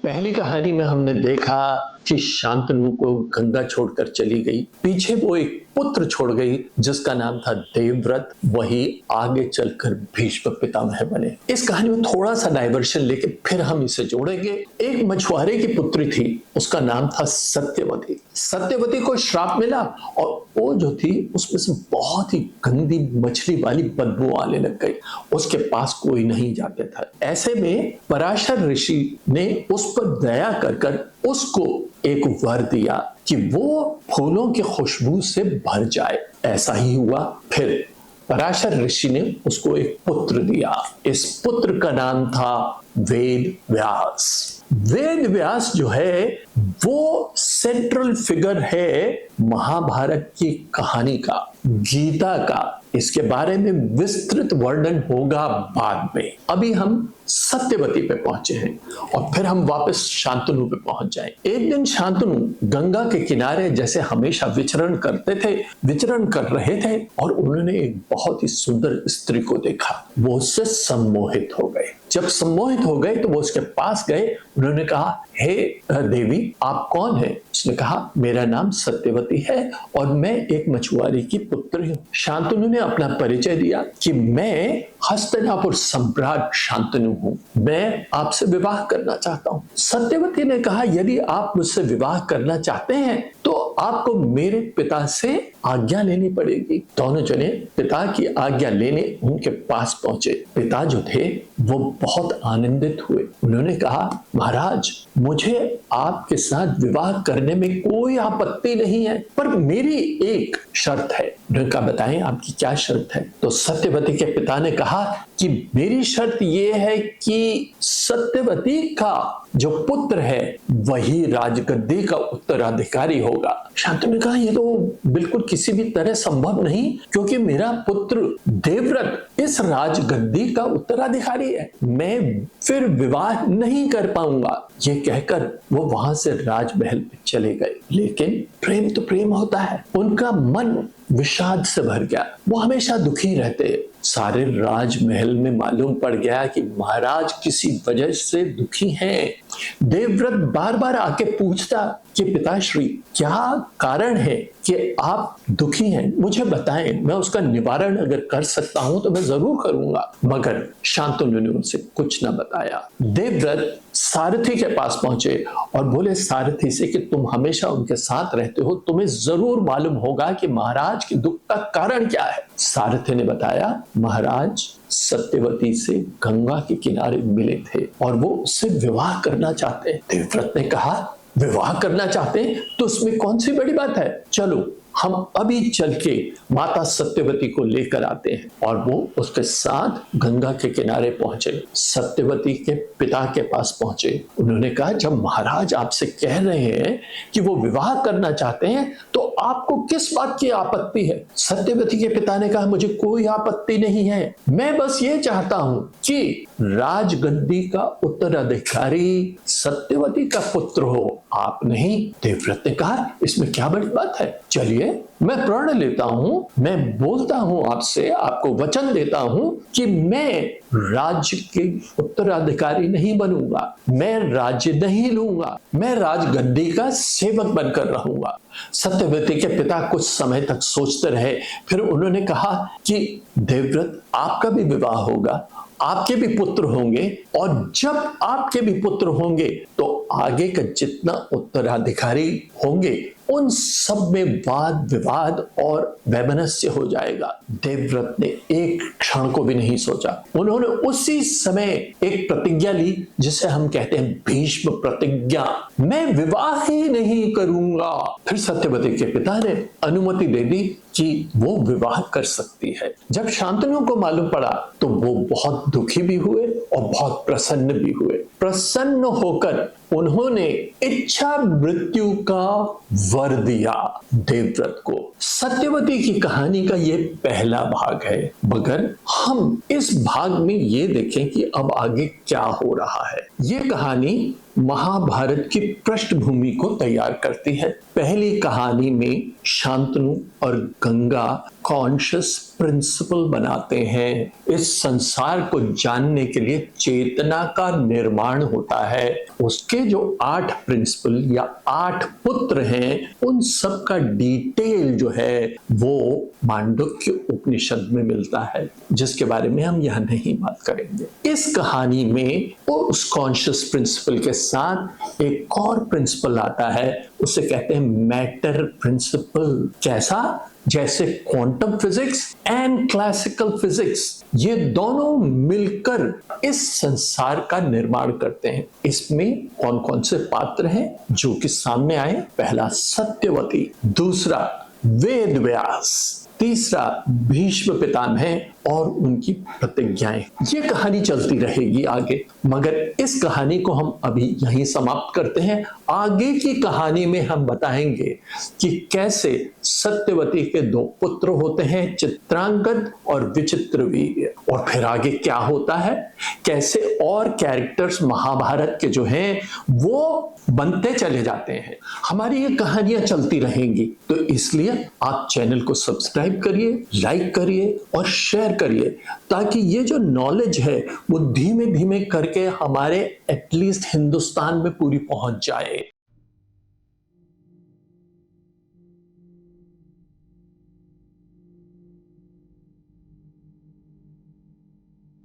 पहली कहानी में हमने देखा कि शांतनु को गंगा छोड़कर चली गई। पीछे वो एक पुत्र छोड़ गई जिसका नाम था देवव्रत। वही आगे चलकर भीष्म पितामह बने। इस कहानी में थोड़ा सा डाइवर्शन लेके फिर हम इसे जोड़ेंगे। एक मछुआरे की पुत्री थी, उसका नाम था सत्यवती। सत्यवती को श्राप मिला और वो जो थी उसमें से बहुत ही गंदी मछली वाली बदबू आने लग गई। उसके पास कोई नहीं जाता था। ऐसे में पराशर ऋषि ने उस पर दया कर उसको एक वर दिया कि वो फूलों की खुशबू से भर जाए। ऐसा ही हुआ। फिर पराशर ऋषि ने उसको एक पुत्र दिया। इस पुत्र का नाम था वेद व्यास। वेद व्यास जो है वो सेंट्रल फिगर है महाभारत की कहानी का, गीता का। इसके बारे में विस्तृत वर्णन होगा बाद में। अभी हम सत्यवती पे पहुंचे हैं और फिर हम वापस शांतनु पे पहुंच जाएं। एक दिन शांतनु गंगा के किनारे जैसे हमेशा विचरण करते थे, विचरण कर रहे थे और उन्होंने एक बहुत ही सुंदर स्त्री को देखा। वो उससे सम्मोहित हो गए। जब सम्मोहित हो गए तो वो उसके पास गए। उन्होंने कहा, हे देवी, आप कौन है? उसने कहा, मेरा नाम सत्यवती है और मैं एक मछुआरे की पुत्री हूँ। शांतनु ने अपना परिचय दिया कि मैं हस्तिनापुर सम्राट शांतनु हूँ, मैं आपसे विवाह करना चाहता हूँ। सत्यवती ने कहा, यदि आप मुझसे विवाह करना चाहते हैं तो आपको मेरे पिता से आज्ञा लेनी पड़ेगी। दोनों जने पिता की आज्ञा लेने उनके पास पहुंचे। पिता जो थे वो बहुत आनंदित हुए। उन्होंने कहा, महाराज, मुझे आपके साथ विवाह करने में कोई आपत्ति नहीं है, पर मेरी एक शर्त है। उन्होंने कहा, बताएं आपकी क्या शर्त है? तो सत्यवती के पिता ने कहा कि मेरी शर्त ये है कि सत्यवती का जो पुत्र है वही राजगद्दी का उत्तराधिकारी होगा। शांतनु ने कहा, ये तो बिल्कुल किसी भी तरह संभव नहीं, क्योंकि मेरा पुत्र देवव्रत इस राजगद्दी का उत्तराधिकारी है। मैं फिर विवाह नहीं कर पाऊंगा। ये कहकर वो वहां से राजमहल में चले गए। लेकिन प्रेम तो प्रेम होता है। उनका मन विषाद से भर गया। वो हमेशा दुखी रहते। सारे राजमहल में मालूम पड़ गया कि महाराज किसी वजह से दुखी हैं। देवव्रत बार बार आके पूछता कि पिताश्री, क्या कारण है कि आप दुखी हैं? मुझे बताएं, मैं उसका निवारण अगर कर सकता हूं तो मैं जरूर करूंगा। मगर शांतनु ने उनसे कुछ न बताया। देवव्रत सारथी के पास पहुंचे और बोले सारथी से कि तुम हमेशा उनके साथ रहते हो, तुम्हें जरूर मालूम होगा कि महाराज के दुख का कारण क्या है। सारथी ने बताया, महाराज सत्यवती से गंगा के किनारे मिले थे और वो उससे विवाह करना चाहते हैं। देवव्रत ने कहा, विवाह करना चाहते हैं तो उसमें कौन सी बड़ी बात है? चलो हम अभी चल के माता सत्यवती को लेकर आते हैं। और वो उसके साथ गंगा के किनारे पहुंचे। सत्यवती के पिता के पास पहुंचे। उन्होंने कहा, जब महाराज आपसे कह रहे हैं कि वो विवाह करना चाहते हैं तो आपको किस बात की आपत्ति है? सत्यवती के पिता ने कहा, मुझे कोई आपत्ति नहीं है, मैं बस ये चाहता हूं कि राजगद्दी का उत्तराधिकारी सत्यवती का पुत्र हो, आप नहीं। देवव्रत ने कहा, इसमें क्या बड़ी बात है? चलिए मैं प्रण लेता हूं, मैं बोलता हूं आपसे, आपको वचन देता हूं कि मैं राज्य के उत्तराधिकारी नहीं बनूंगा, मैं राज्य नहीं लूंगा, मैं राजगद्दी का सेवक बनकर रहूंगा। सत्यवती के पिता कुछ समय तक सोचते रहे। फिर उन्होंने कहा कि देवव्रत, आपका भी विवाह होगा, आपके भी पुत्र होंगे और जब आपके भी पुत्र होंगे तो आगे का जितना उत्तराधिकारी होंगे उन सब में वाद विवाद और वैमनस्य हो जाएगा। देवव्रत ने एक क्षण को भी नहीं सोचा। उन्होंने उसी समय एक प्रतिज्ञा ली जिसे हम कहते हैं भीष्म प्रतिज्ञा, मैं विवाह ही नहीं करूंगा। फिर सत्यवती के पिता ने अनुमति दे दी कि वो विवाह कर सकती है। जब शांतनु को मालूम पड़ा तो वो बहुत दुखी भी हुए और बहुत प्रसन्न भी हुए। प्रसन्न होकर उन्होंने इच्छा मृत्यु का वर दिया देवव्रत को। सत्यवती की कहानी का ये पहला भाग है, मगर हम इस भाग में ये देखें कि अब आगे क्या हो रहा है। ये कहानी महाभारत की पृष्ठभूमि को तैयार करती है। पहली कहानी में शांतनु और गंगा कॉन्शियस प्रिंसिपल बनाते हैं। इस संसार को जानने के लिए चेतना का निर्माण होता है। उसके जो 8 प्रिंसिपल या 8 पुत्र हैं, उन सब का डिटेल जो है वो मांडुक्य उपनिषद में मिलता है, जिसके बारे में हम यहां नहीं बात करेंगे। इस कहानी में उस कॉन्शियस प्रिंसिपल के साथ एक और प्रिंसिपल आता है, उसे कहते हैं मैटर प्रिंसिपल। कैसा? जैसे quantum physics and classical physics, ये दोनों मिलकर इस संसार का निर्माण करते हैं। इसमें कौन कौन से पात्र हैं जो कि सामने आए? पहला सत्यवती, दूसरा वेद व्यास, तीसरा भीष्म पितामह और उनकी प्रतिज्ञाएं। ये कहानी चलती रहेगी आगे, मगर इस कहानी को हम अभी यहीं समाप्त करते हैं। आगे की कहानी में हम बताएंगे कि कैसे सत्यवती के 2 पुत्र होते हैं, चित्रांगद और विचित्रवीर्य, और फिर आगे क्या होता है, कैसे और कैरेक्टर्स महाभारत के जो हैं वो बनते चले जाते हैं। हमारी ये कहानियां चलती रहेंगी, तो इसलिए आप चैनल को सब्सक्राइब करिए, लाइक करिए और शेयर करिए, ताकि ये जो नॉलेज है वो धीमे धीमे करके हमारे एटलीस्ट हिंदुस्तान में पूरी पहुंच जाए।